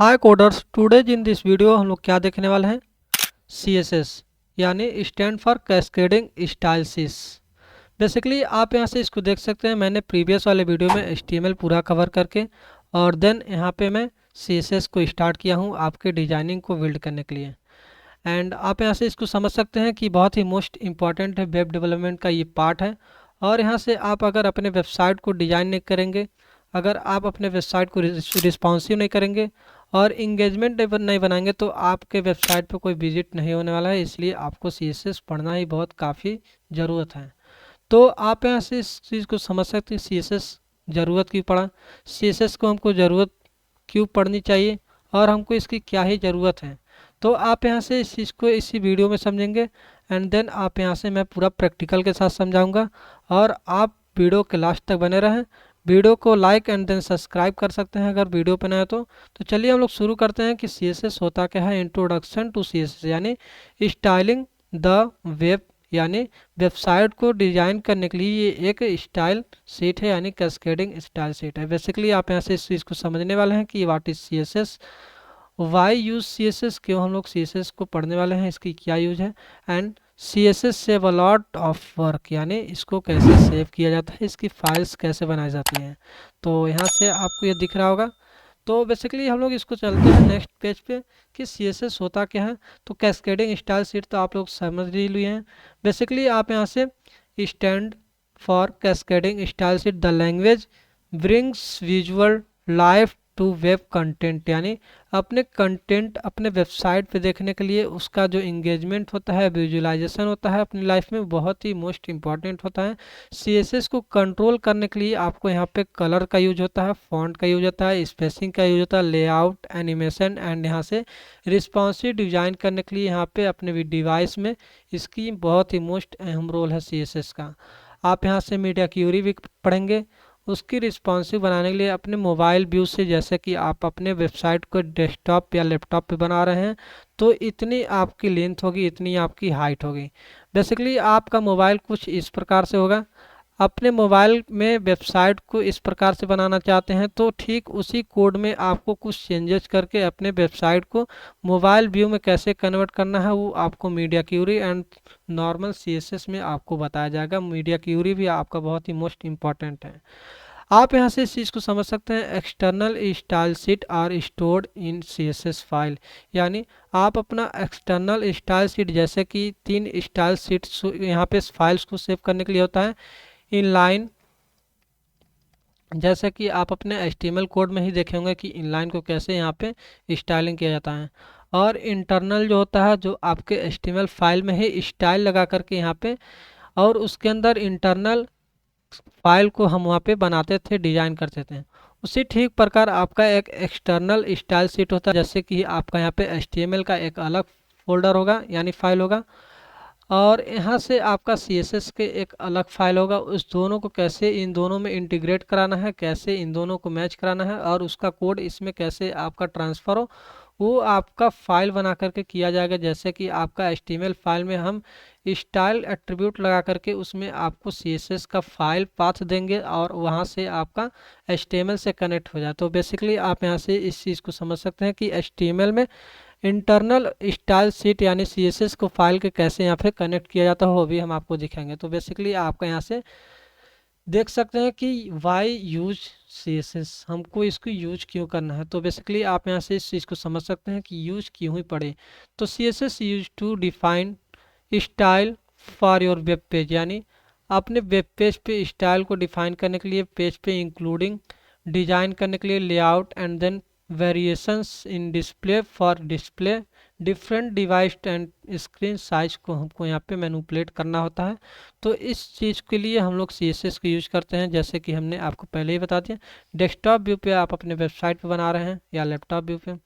Hi coders, today's in this video हम लोग क्या देखने वाले हैं। CSS यानी stand for cascading styles. Basically आप यहाँ से इसको देख सकते हैं। मैंने प्रीवियस वाले वीडियो में HTML पूरा कवर करके और देन यहाँ पे मैं CSS को स्टार्ट किया हूँ आपके डिजाइनिंग को बिल्ड करने के लिए। एंड आप यहाँ से इसको समझ सकते हैं कि बहुत ही मोस्ट इम्पॉर्टेंट है, वेब डेवलपमेंट का ये पार्ट है। और यहाँ से आप अगर अपने वेबसाइट को डिज़ाइन नहीं करेंगे, अगर आप अपने वेबसाइट को रिस्पॉन्सिव नहीं करेंगे और इंगेजमेंट नहीं बनाएंगे तो आपके वेबसाइट पे कोई विजिट नहीं होने वाला है। इसलिए आपको CSS पढ़ना ही बहुत काफ़ी ज़रूरत है। तो आप यहाँ से इस चीज़ को समझ सकते हैं CSS ज़रूरत क्यों पड़ा, CSS को हमको ज़रूरत क्यों पड़नी चाहिए और हमको इसकी क्या ही ज़रूरत है। तो आप यहाँ से इस चीज़ को इसी वीडियो में समझेंगे एंड देन आप यहाँ से मैं पूरा प्रैक्टिकल के साथ समझाऊंगा और आप वीडियो के लास्ट तक बने रहें। वीडियो को लाइक एंड देन सब्सक्राइब कर सकते हैं अगर वीडियो पे नए हो तो चलिए हम लोग शुरू करते हैं कि CSS होता क्या है। इंट्रोडक्शन टू CSS यानी स्टाइलिंग द वेब, यानी वेबसाइट को डिज़ाइन करने के लिए ये एक स्टाइल सीट है, यानी कैस्केडिंग स्टाइल सीट है। बेसिकली आप यहाँ से इस चीज़ को समझने वाले हैं कि what is CSS, why use CSS, क्यों हम लोग CSS को पढ़ने वाले हैं, इसकी क्या यूज है। And CSS save a lot of work, यानी इसको कैसे सेव किया जाता है, इसकी फाइल्स कैसे बनाई जाती हैं। तो यहाँ से आपको ये दिख रहा होगा। तो बेसिकली हम लोग इसको चलते हैं नेक्स्ट पेज पे कि CSS होता क्या है। तो कैस्केडिंग स्टाइल सीट तो आप लोग समझ ही लिए हैं। बेसिकली आप यहाँ से stand for cascading style sheet the language brings visual life to web content, यानी अपने कंटेंट अपने वेबसाइट पे देखने के लिए उसका जो इंगेजमेंट होता है, विजुअलाइजेशन होता है अपनी लाइफ में, बहुत ही मोस्ट इंपॉर्टेंट होता है। CSS को कंट्रोल करने के लिए आपको यहाँ पे कलर का यूज होता है, फॉन्ट का यूज होता है, स्पेसिंग का यूज होता है, लेआउट, एनिमेशन एंड यहाँ से रिस्पॉन्सिव डिजाइन करने के लिए यहाँ पे अपने डिवाइस में इसकी बहुत ही मोस्ट अहम रोल है CSS का। आप यहाँ से मीडिया क्यूरी भी पढ़ेंगे। उसकी रिस्पॉन्सिव बनाने के लिए अपने मोबाइल व्यू से, जैसे कि आप अपने वेबसाइट को डेस्कटॉप या लैपटॉप पे बना रहे हैं तो इतनी आपकी लेंथ होगी, इतनी आपकी हाइट होगी। बेसिकली आपका मोबाइल कुछ इस प्रकार से होगा। अपने मोबाइल में वेबसाइट को इस प्रकार से बनाना चाहते हैं तो ठीक उसी कोड में आपको कुछ चेंजेस करके अपने वेबसाइट को मोबाइल व्यू में कैसे कन्वर्ट करना है वो आपको media query and normal CSS में आपको बताया जाएगा। मीडिया क्यूरी भी आपका बहुत ही मोस्ट इम्पॉर्टेंट है। आप यहाँ से इस चीज़ को समझ सकते हैं। External style sheet are stored in CSS file, यानी आप अपना एक्सटर्नल स्टाइल शीट, जैसे कि 3 स्टाइल शीट यहाँ पे फाइल्स को सेव करने के लिए होता है। इनलाइन, जैसे कि आप अपने HTML कोड में ही देखे होंगे कि इनलाइन को कैसे यहाँ पे स्टाइलिंग किया जाता है। और इंटरनल जो होता है, जो आपके HTML फाइल में ही स्टाइल लगा करके यहाँ पे, और उसके अंदर इंटरनल फाइल को हम वहाँ पे बनाते थे, डिजाइन करते थे। उसी ठीक प्रकार आपका एक एक्सटर्नल स्टाइल शीट होता है, जैसे कि आपका यहाँ पे HTML का एक अलग फोल्डर होगा यानी फाइल होगा और यहाँ से आपका CSS के एक अलग फाइल होगा। उस दोनों को कैसे इन दोनों में इंटीग्रेट कराना है, कैसे इन दोनों को मैच कराना है और उसका कोड इसमें कैसे आपका ट्रांसफ़र हो, वो आपका फाइल बना करके किया जाएगा। जैसे कि आपका HTML फाइल में हम स्टाइल एट्रीब्यूट लगा करके उसमें आपको CSS का फाइल पाथ देंगे और वहाँ से आपका HTML से कनेक्ट हो जाए। तो बेसिकली आप यहाँ से इस चीज़ को समझ सकते हैं कि HTML में इंटरनल स्टाइल शीट यानी CSS को फाइल के कैसे यहाँ पे कनेक्ट किया जाता है वो भी हम आपको दिखाएंगे। तो बेसिकली आपका यहाँ से देख सकते हैं कि वाई यूज CSS, हमको इसको यूज क्यों करना है। तो बेसिकली आप यहाँ से इस चीज़ को समझ सकते हैं कि यूज क्यों ही पड़े। तो CSS use to define style for your web page, यानी अपने वेब पेज पे स्टाइल को डिफाइन करने के लिए, पेज पे इंक्लूडिंग डिजाइन करने के लिए layout and then variations in display for display different device and screen size को हमको यहाँ पे मैनिपुलेट करना होता है। तो इस चीज़ के लिए हम लोग CSS को यूज करते हैं, जैसे कि हमने आपको पहले ही बता दिया। डेस्कटॉप व्यू पे आप अपने वेबसाइट पे बना रहे हैं या लैपटॉप व्यू पे,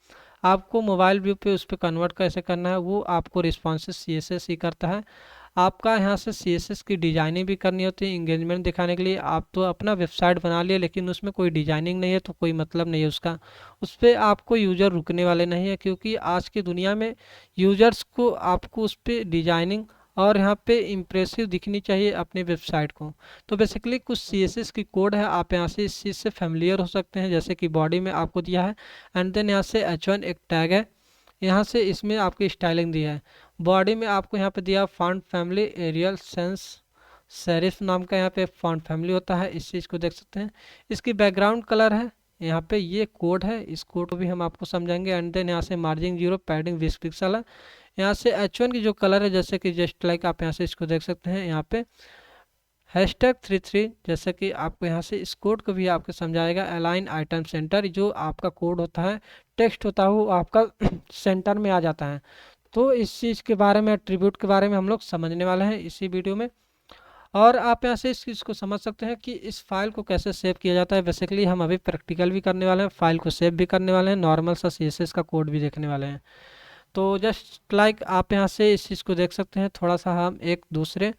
आपको मोबाइल व्यू पे उस पर कन्वर्ट कैसे करना है वो आपको रिस्पॉन्सिव CSS ही करता है। आपका यहाँ से CSS की डिजाइनिंग भी करनी होती है इंगेजमेंट दिखाने के लिए। आप तो अपना वेबसाइट बना लिए लेकिन उसमें कोई डिजाइनिंग नहीं है तो कोई मतलब नहीं है उसका, उस पर आपको यूज़र रुकने वाले नहीं है, क्योंकि आज की दुनिया में यूज़र्स को आपको उस पर डिजाइनिंग और यहाँ पे इम्प्रेसिव दिखनी चाहिए अपनी वेबसाइट को। तो बेसिकली कुछ CSS की कोड है, आप यहाँ से इस चीज़ से फेमिलियर हो सकते हैं। जैसे कि बॉडी में आपको दिया है एंड देन यहाँ से H1 एक टैग है, यहाँ से इसमें आपकी स्टाइलिंग दी है। बॉडी में आपको यहाँ पे दिया font family Arial sans serif नाम का यहाँ पे फॉन्ट फैमिली होता है, इस चीज़ को देख सकते हैं। इसकी बैकग्राउंड कलर है, यहाँ पे ये कोड है, इस कोड को भी हम आपको समझाएंगे। एंड देन यहाँ से मार्जिन 0 पैडिंग 20 पिक्सल है। यहाँ से H1 की जो कलर है जैसे कि जस्ट लाइक आप यहाँ से इसको देख सकते हैं, यहाँ पे #33 जैसे कि आपको यहाँ से इस कोड को भी आपको समझाएगा। अलाइन आइटम सेंटर, जो आपका कोड होता है टेक्स्ट होता है वो आपका सेंटर में आ जाता है। तो इस चीज़ के बारे में, एट्रीब्यूट के बारे में हम लोग समझने वाले हैं इसी वीडियो में। और आप यहाँ से इस चीज़ को समझ सकते हैं कि इस फाइल को कैसे सेव किया जाता है। बेसिकली हम अभी प्रैक्टिकल भी करने वाले हैं, फाइल को सेव भी करने वाले हैं, नॉर्मल सा CSS का कोड भी देखने वाले हैं। तो जस्ट लाइक आप यहाँ से इस चीज़ को देख सकते हैं। थोड़ा सा हम एक दूसरे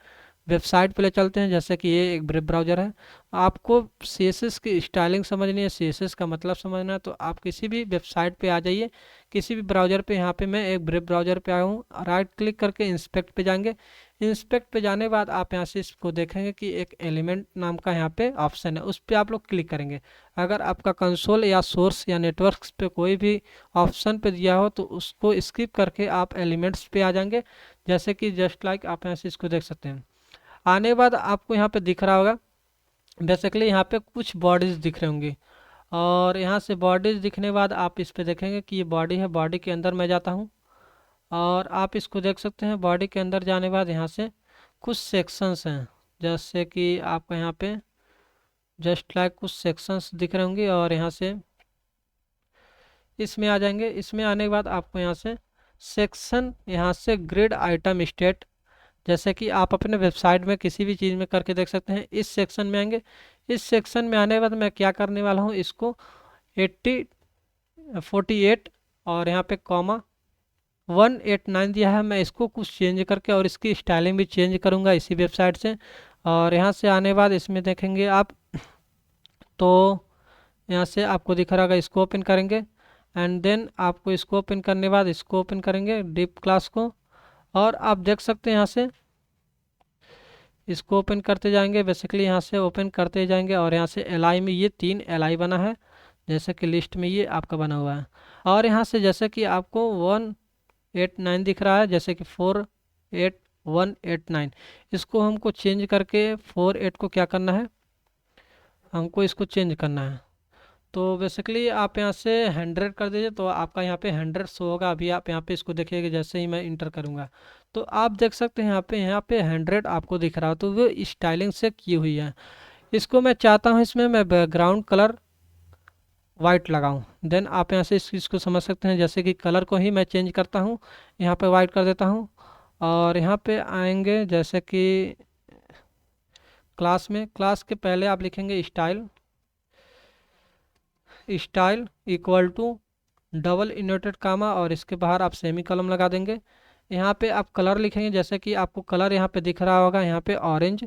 वेबसाइट पे ले चलते हैं, जैसे कि ये एक ब्रेव ब्राउज़र है। आपको CSS की स्टाइलिंग समझनी है, CSS का मतलब समझना है, तो आप किसी भी वेबसाइट पे आ जाइए, किसी भी ब्राउज़र पे। यहाँ पे मैं एक ब्रेव ब्राउज़र पे आया हूँ, राइट क्लिक करके इंस्पेक्ट पे जाएंगे। इंस्पेक्ट पे जाने के बाद आप यहाँ से इसको देखेंगे कि एक एलिमेंट नाम का यहाँ पे ऑप्शन है, उस पर आप लोग क्लिक करेंगे। अगर आपका कंसोल या सोर्स या नेटवर्क्स पे कोई भी ऑप्शन पे दिया हो तो उसको स्किप करके आप एलिमेंट्स पे आ जाएंगे। जैसे कि जस्ट लाइक आप यहाँ से इसको देख सकते हैं। आने के बाद आपको यहाँ पे दिख रहा होगा, बेसिकली यहाँ पे कुछ बॉडीज़ दिख रही होंगी। और यहाँ से बॉडीज़ दिखने के बाद आप इस पे देखेंगे कि ये बॉडी है। बॉडी के अंदर मैं जाता हूँ और आप इसको देख सकते हैं। बॉडी के अंदर जाने के बाद यहाँ से कुछ सेक्शंस हैं, जैसे कि आपको यहाँ पे जस्ट लाइक कुछ सेक्शंस दिख रहे होंगे। और यहाँ से इसमें आ जाएंगे। इसमें आने के बाद आपको यहाँ से सेक्शन, यहाँ से ग्रिड आइटम स्टेट, जैसे कि आप अपने वेबसाइट में किसी भी चीज़ में करके देख सकते हैं। इस सेक्शन में आएंगे। इस सेक्शन में आने के बाद मैं क्या करने वाला हूँ, इसको 48 और यहाँ पे कॉमा 189 दिया है। मैं इसको कुछ चेंज करके और इसकी स्टाइलिंग भी चेंज करूँगा इसी वेबसाइट से। और यहाँ से आने के बाद इसमें देखेंगे आप, तो यहाँ से आपको दिख रहा होगा, इसको ओपन करेंगे। एंड देन आपको इसको ओपन करने के बाद इसको ओपन करेंगे डिप क्लास को। और आप देख सकते हैं यहाँ से इसको ओपन करते जाएंगे। बेसिकली यहाँ से ओपन करते जाएंगे और यहाँ से LI में ये 3 LI बना है, जैसे कि लिस्ट में ये आपका बना हुआ है। और यहाँ से जैसे कि आपको 189 दिख रहा है, जैसे कि 48189, इसको हमको चेंज करके 48 को क्या करना है, हमको इसको चेंज करना है। तो बेसिकली आप यहाँ से 100 कर दीजिए तो आपका यहाँ पे 100 शो होगा। अभी आप यहाँ पे इसको देखिएगा, जैसे ही मैं इंटर करूँगा तो आप देख सकते हैं यहाँ पे 100 आपको दिख रहा हो, तो वो स्टाइलिंग से की हुई है। इसको मैं चाहता हूँ इसमें मैं बैकग्राउंड कलर वाइट लगाऊँ। देन आप यहाँ से इस चीज़ को समझ सकते हैं, जैसे कि कलर को ही मैं चेंज करता हूँ, यहाँ पर वाइट कर देता हूँ। और यहाँ पे आएंगे, जैसे कि क्लास में, क्लास के पहले आप लिखेंगे style equal to double inverted comma और इसके बाहर आप सेमी कॉलम लगा देंगे। यहाँ पे आप कलर लिखेंगे, जैसे कि आपको कलर यहाँ पे दिख रहा होगा, यहाँ पे ऑरेंज।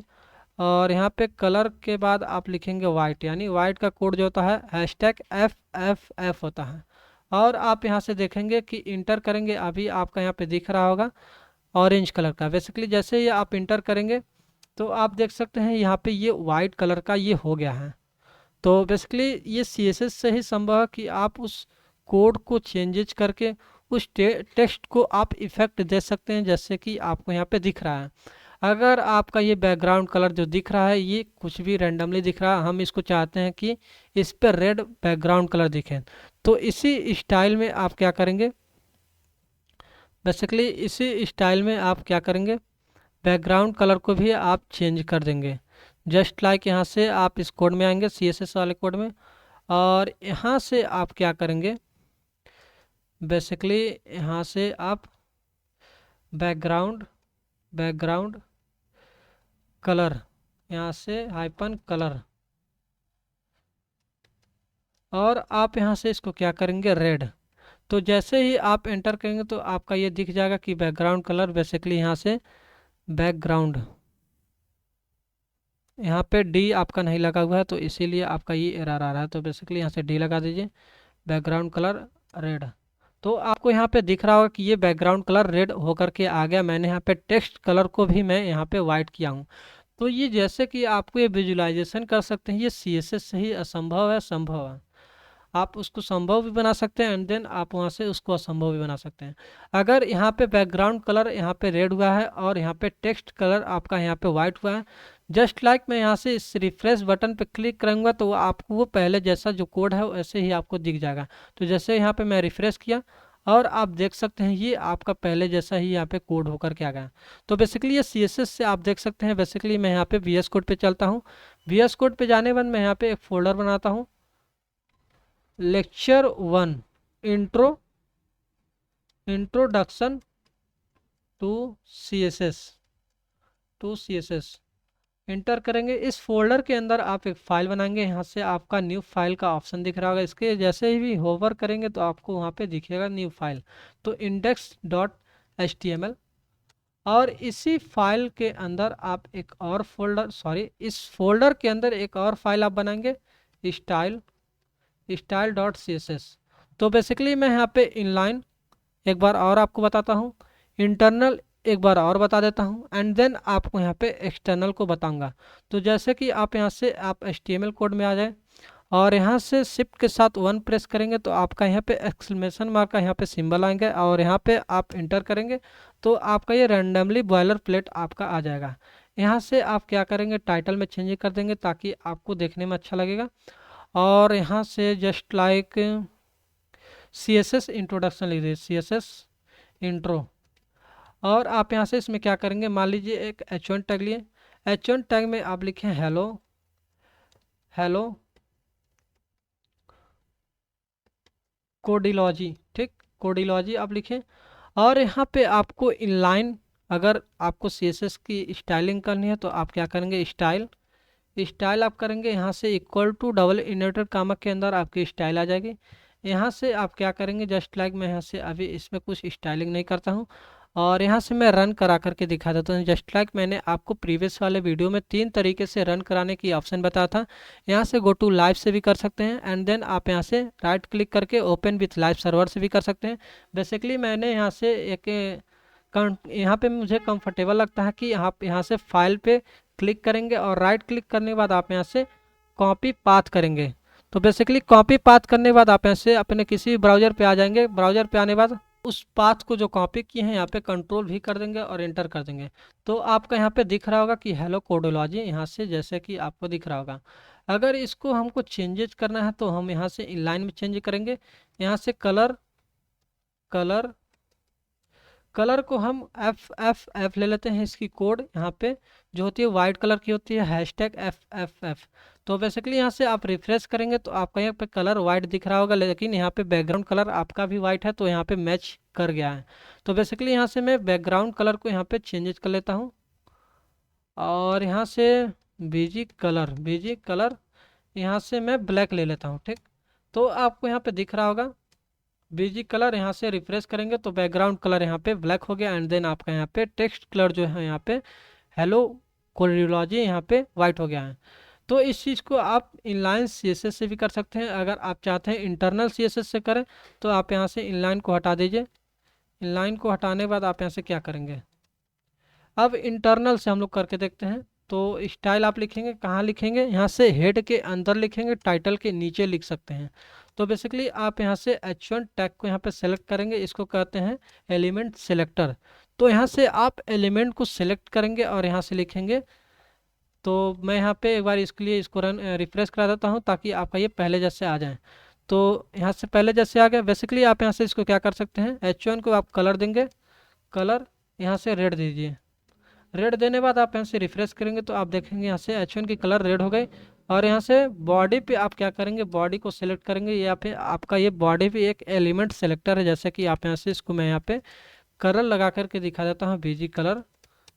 और यहाँ पे कलर के बाद आप लिखेंगे वाइट, यानी वाइट का कोड जो होता है #FFF होता है। और आप यहाँ से देखेंगे कि इंटर करेंगे, अभी आपका यहाँ पे दिख रहा होगा ऑरेंज कलर का। बेसिकली जैसे ही आप इंटर करेंगे तो आप देख सकते हैं यहाँ पे ये वाइट कलर का ये हो गया है। तो बेसिकली ये CSS से ही संभव है कि आप उस कोड को चेंजेज करके उस टेक्स्ट को आप इफेक्ट दे सकते हैं, जैसे कि आपको यहाँ पे दिख रहा है। अगर आपका ये बैकग्राउंड कलर जो दिख रहा है ये कुछ भी रैंडमली दिख रहा है, हम इसको चाहते हैं कि इस पर रेड बैकग्राउंड कलर दिखे, तो इसी स्टाइल में आप क्या करेंगे, बेसिकली इसी स्टाइल में आप क्या करेंगे, बैकग्राउंड कलर को भी आप चेंज कर देंगे। जस्ट लाइक यहाँ से आप इस कोड में आएंगे, CSS वाले कोड में। और यहाँ से आप क्या करेंगे, बेसिकली यहाँ से आप बैकग्राउंड कलर, यहाँ से हाइपन कलर, और आप यहाँ से इसको क्या करेंगे, रेड। तो जैसे ही आप एंटर करेंगे तो आपका ये दिख जाएगा कि बैकग्राउंड कलर, बेसिकली यहाँ से बैकग्राउंड, यहाँ पे D आपका नहीं लगा हुआ है तो इसीलिए आपका ये एरर आ रहा है। तो बेसिकली यहाँ से D लगा दीजिए, बैकग्राउंड कलर रेड। तो आपको यहाँ पे दिख रहा होगा कि ये बैकग्राउंड कलर रेड होकर के आ गया। मैंने यहाँ पे टेक्स्ट कलर को भी मैं यहाँ पे वाइट किया हूँ। तो ये जैसे कि आपको ये विजुलाइजेशन कर सकते हैं, ये CSS से ही असंभव है संभव है। आप उसको संभव भी बना सकते हैं एंड देन आप वहाँ से उसको असंभव भी बना सकते हैं। अगर यहाँ पे बैकग्राउंड कलर यहाँ पे रेड हुआ है और यहाँ पे टेक्स्ट कलर आपका यहाँ पे वाइट हुआ है, जस्ट लाइक मैं यहाँ से इस रिफ्रेश बटन पे क्लिक करूँगा तो आपको वो पहले जैसा जो कोड है वैसे ही आपको दिख जाएगा। तो जैसे यहाँ पे मैं रिफ्रेश किया और आप देख सकते हैं ये आपका पहले जैसा ही यहाँ पे कोड होकर के आ गया। तो बेसिकली ये CSS से आप देख सकते हैं। बेसिकली मैं यहाँ पे VS कोड पे चलता हूँ। VS कोड पे जाने बाद मैं यहाँ पे एक फोल्डर बनाता हूँ, lecture 1 introduction to CSS enter करेंगे। इस फोल्डर के अंदर आप एक फ़ाइल बनाएंगे। यहाँ से आपका न्यू फाइल का ऑप्शन दिख रहा होगा, इसके जैसे ही भी होवर करेंगे तो आपको वहाँ पे दिखेगा न्यू फाइल, तो index.html। और इसी फाइल के अंदर आप एक और इस फोल्डर के अंदर एक और फाइल आप बनाएंगे, style.css। तो बेसिकली मैं यहाँ पे इनलाइन एक बार और आपको बताता हूँ, इंटरनल एक बार और बता देता हूँ एंड देन आपको यहाँ पे एक्सटर्नल को बताऊँगा। तो जैसे कि आप यहाँ से आप HTML कोड में आ जाए और यहाँ से शिफ्ट के साथ 1 प्रेस करेंगे तो आपका यहाँ पे एक्सक्लेमेशन मार्क का यहाँ पे सिंबल आएंगे और यहाँ पे आप इंटर करेंगे तो आपका ये रैंडमली बॉयलर प्लेट आपका आ जाएगा। यहाँ से आप क्या करेंगे, टाइटल में चेंज कर देंगे ताकि आपको देखने में अच्छा लगेगा। और यहाँ से जस्ट लाइक CSS इंट्रोडक्शन लिख दीजिए, CSS इंट्रो। और आप यहाँ से इसमें क्या करेंगे, मान लीजिए एक H1 टैग लिए। H1 टैग में आप लिखें हेलो कोडिलॉजी, ठीक, कोडिलॉजी आप लिखें। और यहाँ पे आपको इनलाइन अगर आपको CSS की स्टाइलिंग करनी है तो आप क्या करेंगे, स्टाइल आप करेंगे। यहाँ से equal to double inverted comma के अंदर आपकी स्टाइल आ जाएगी। यहाँ से आप क्या करेंगे, जस्ट लाइक मैं यहाँ से अभी इसमें कुछ स्टाइलिंग नहीं करता हूँ और यहाँ से मैं रन करा करके दिखा देता हूँ। जस्ट लाइक मैंने आपको प्रीवियस वाले वीडियो में 3 तरीके से रन कराने की ऑप्शन बताया था। यहाँ से गो टू लाइव से भी कर सकते हैं एंड देन आप यहाँ से राइट क्लिक करके ओपन विथ लाइव सर्वर से भी कर सकते हैं। बेसिकली मैंने यहाँ से यहाँ पे मुझे कंफर्टेबल लगता है कि आप यहाँ से फाइल पे क्लिक करेंगे और राइट क्लिक करने के बाद आप यहाँ से कॉपी पाथ करेंगे। तो बेसिकली कॉपी पाथ करने के बाद आप यहाँ से अपने किसी ब्राउज़र पे आ जाएंगे। ब्राउज़र पे आने के बाद उस पाथ को जो कॉपी किए हैं यहाँ पे कंट्रोल भी कर देंगे और एंटर कर देंगे। तो आपका यहाँ पे दिख रहा होगा कि हेलो कोडोलॉजी, यहाँ से जैसे कि आपको दिख रहा होगा। अगर इसको हमको चेंजेस करना है तो हम यहाँ से इनलाइन में चेंज करेंगे। यहाँ से कलर को हम एफ ले लेते हैं। इसकी कोड यहाँ पे जो होती है वाइट कलर की होती है, #FFF। तो बेसिकली यहाँ से आप रिफ्रेश करेंगे तो आपका यहाँ पे कलर वाइट दिख रहा होगा, लेकिन यहाँ पे बैकग्राउंड कलर आपका भी वाइट है तो यहाँ पे मैच कर गया है। तो बेसिकली यहाँ से मैं बैकग्राउंड कलर को यहाँ पे चेंजेस कर लेता हूँ और यहाँ से बीजी कलर यहाँ से मैं ब्लैक ले लेता हूँ, ठीक। तो आपको यहाँ पे दिख रहा होगा बीजी कलर। यहाँ से रिफ्रेश करेंगे तो बैकग्राउंड कलर यहाँ पे ब्लैक हो गया एंड देन आपका यहाँ पे टेक्स्ट कलर जो है यहाँ पे हेलो कोडियोलॉजी यहाँ पे वाइट हो गया है। तो इस चीज़ को आप इनलाइन CSS से भी कर सकते हैं। अगर आप चाहते हैं इंटरनल CSS से करें तो आप यहाँ से इनलाइन को हटा दीजिए। इनलाइन को हटाने के बाद आप यहाँ से क्या करेंगे, अब इंटरनल से हम लोग करके देखते हैं। तो स्टाइल आप लिखेंगे, कहाँ लिखेंगे, यहाँ से हेड के अंदर लिखेंगे, टाइटल के नीचे लिख सकते हैं। तो बेसिकली आप यहाँ से H1 टैग को यहाँ पे सेलेक्ट करेंगे, इसको कहते हैं एलिमेंट सेलेक्टर। तो यहाँ से आप एलिमेंट को सेलेक्ट करेंगे और यहाँ से लिखेंगे। तो मैं यहाँ पे एक बार इसके लिए इसको रिफ्रेश करा देता हूँ ताकि आपका ये पहले जैसे आ जाए। तो यहाँ से पहले जैसे आ गया। बेसिकली आप यहाँ से इसको क्या कर सकते हैं, H1 को आप कलर देंगे, कलर यहाँ से रेड दीजिए। रेड देने बाद आप यहाँ से रिफ्रेश करेंगे तो आप देखेंगे यहाँ से H1 की कलर रेड हो गई। और यहाँ से बॉडी पे आप क्या करेंगे, बॉडी को सिलेक्ट करेंगे। या फिर आपका ये बॉडी भी एक एलिमेंट सेलेक्टर है, जैसे कि आप यहाँ से इसको मैं यहाँ पे कलर लगा करके दिखा देता हूँ।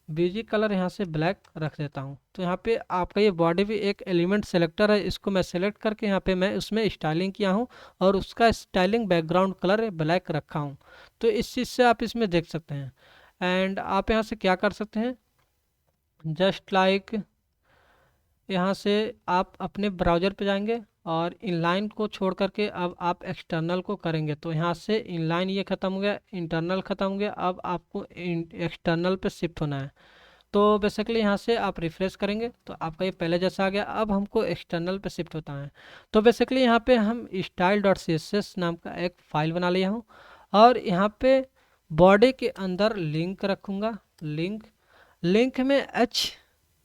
बीजी कलर यहाँ से ब्लैक रख देता हूँ। तो यहाँ पे आपका ये बॉडी भी एक एलिमेंट सेलेक्टर है, इसको मैं सेलेक्ट करके यहाँ पे मैं उसमें स्टाइलिंग किया हूँ और उसका स्टाइलिंग बैकग्राउंड कलर ब्लैक रखा हूँ। तो इस चीज़ से आप इसमें देख सकते हैं। एंड आप यहाँ से क्या कर सकते हैं, जस्ट लाइक यहाँ से आप अपने ब्राउज़र पे जाएंगे और इनलाइन को छोड़ करके अब आप एक्सटर्नल को करेंगे तो यहाँ से इनलाइन ये ख़त्म हो गया, इंटरनल ख़त्म हो गया, अब आपको एक्सटर्नल पे शिफ्ट होना है। तो बेसिकली यहाँ से आप रिफ्रेश करेंगे तो आपका ये पहले जैसा आ गया, अब हमको एक्सटर्नल पे शिफ्ट होता है। तो बेसिकली यहाँ पे हम style dot C S S नाम का एक फ़ाइल बना लिया हूँ और यहाँ पे बॉडी के अंदर लिंक रखूँगा। लिंक में एच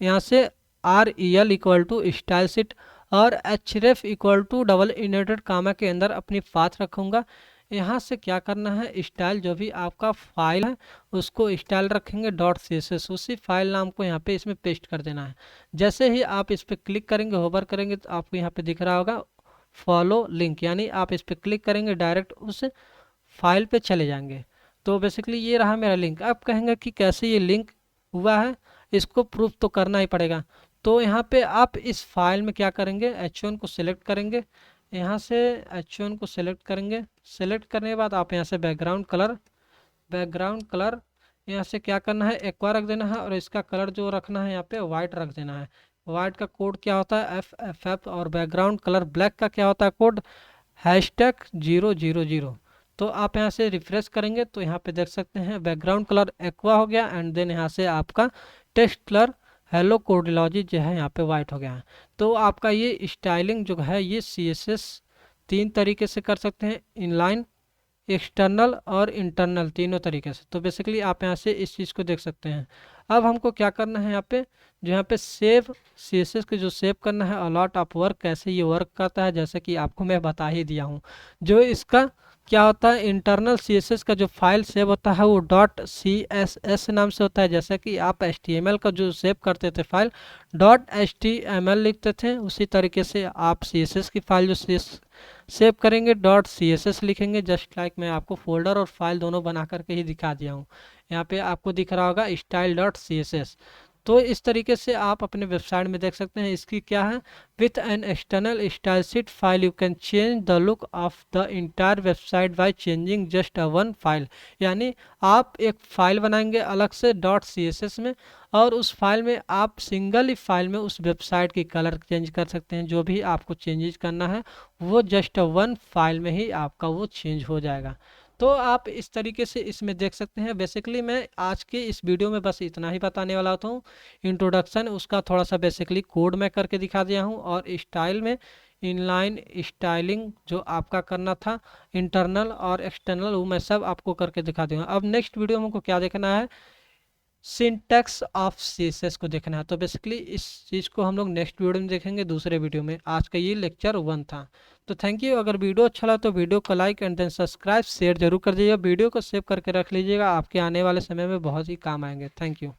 यहाँ से R E L equal to style sheet और H ref equal to double inverted comma के अंदर अपनी पाथ रखूँगा। यहाँ से क्या करना है, स्टाइल जो भी आपका फाइल है उसको स्टाइल रखेंगे डॉट सी एस एस, उसी फाइल नाम को यहाँ पे इसमें पेस्ट कर देना है। जैसे ही आप इस पर क्लिक करेंगे, होवर करेंगे तो आपको यहाँ पे दिख रहा होगा फॉलो लिंक, यानी आप इस पर क्लिक करेंगे डायरेक्ट उस फाइल पे चले जाएंगे। तो बेसिकली ये रहा मेरा लिंक। आप कहेंगे कि कैसे ये लिंक हुआ है, इसको प्रूफ तो करना ही पड़ेगा। तो यहाँ पे आप इस फाइल में क्या करेंगे, H1 को सिलेक्ट करेंगे, यहाँ से H1 को सिलेक्ट करेंगे। सिलेक्ट करने के बाद आप यहाँ से बैकग्राउंड कलर यहाँ से क्या करना है, एक्वा रख देना है और इसका कलर जो रखना है यहाँ पे वाइट रख देना है। वाइट का कोड क्या होता है FFF और बैकग्राउंड कलर ब्लैक का क्या होता है कोड #000। तो आप यहाँ से रिफ्रेश करेंगे तो यहाँ पे देख सकते हैं बैकग्राउंड कलर एक्वा हो गया एंड देन यहाँ से आपका टेक्स्ट कलर हेलो कोडिलॉजी जो है यहाँ पे वाइट हो गया है। तो आपका ये स्टाइलिंग जो है ये CSS 3 तरीके से कर सकते हैं, इनलाइन, एक्सटर्नल और इंटरनल, तीनों तरीके से। तो बेसिकली आप यहाँ से इस चीज़ को देख सकते हैं। अब हमको क्या करना है, यहाँ पे जो यहाँ पे सेव CSS को जो सेव करना है अलॉट ऑफ वर्क, कैसे ये वर्क करता है जैसे कि आपको मैं बता ही दिया हूँ। जो इसका क्या होता है, इंटरनल CSS का जो फाइल सेव होता है वो .css नाम से होता है। जैसे कि आप HTML का जो सेव करते थे फाइल .html लिखते थे, उसी तरीके से आप CSS की फाइल जो सेव करेंगे .css लिखेंगे। जस्ट लाइक मैं आपको फोल्डर और फाइल दोनों बना करके ही दिखा दिया हूँ। यहाँ पे आपको दिख रहा होगा style.css। तो इस तरीके से आप अपने वेबसाइट में देख सकते हैं। इसकी क्या है, with an external style sheet file you can change the look of the entire website by changing just one file. यानी आप एक फाइल बनाएंगे अलग से .css में और उस फाइल में आप सिंगल ही फाइल में उस वेबसाइट की कलर चेंज कर सकते हैं। जो भी आपको चेंजेस करना है वो जस्ट वन फाइल में ही आपका वो चेंज हो जाएगा। तो आप इस तरीके से इसमें देख सकते हैं। बेसिकली मैं आज के इस वीडियो में बस इतना ही बताने वाला हूँ। इंट्रोडक्शन उसका थोड़ा सा बेसिकली कोड मैं करके दिखा दिया हूँ और स्टाइल में इनलाइन स्टाइलिंग जो आपका करना था इंटरनल और एक्सटर्नल वो मैं सब आपको करके दिखा दूँगा। अब नेक्स्ट वीडियो में हमको क्या देखना है, सिंटैक्स ऑफ CSS को देखना है। तो बेसिकली इस चीज़ को हम लोग नेक्स्ट वीडियो में देखेंगे, दूसरे वीडियो में। आज का ये लेक्चर 1 था। तो थैंक यू। अगर वीडियो अच्छा लगा तो वीडियो को like and then subscribe share जरूर कर दीजिएगा। वीडियो को सेव करके रख लीजिएगा, आपके आने वाले समय में बहुत ही काम आएंगे। Thank you.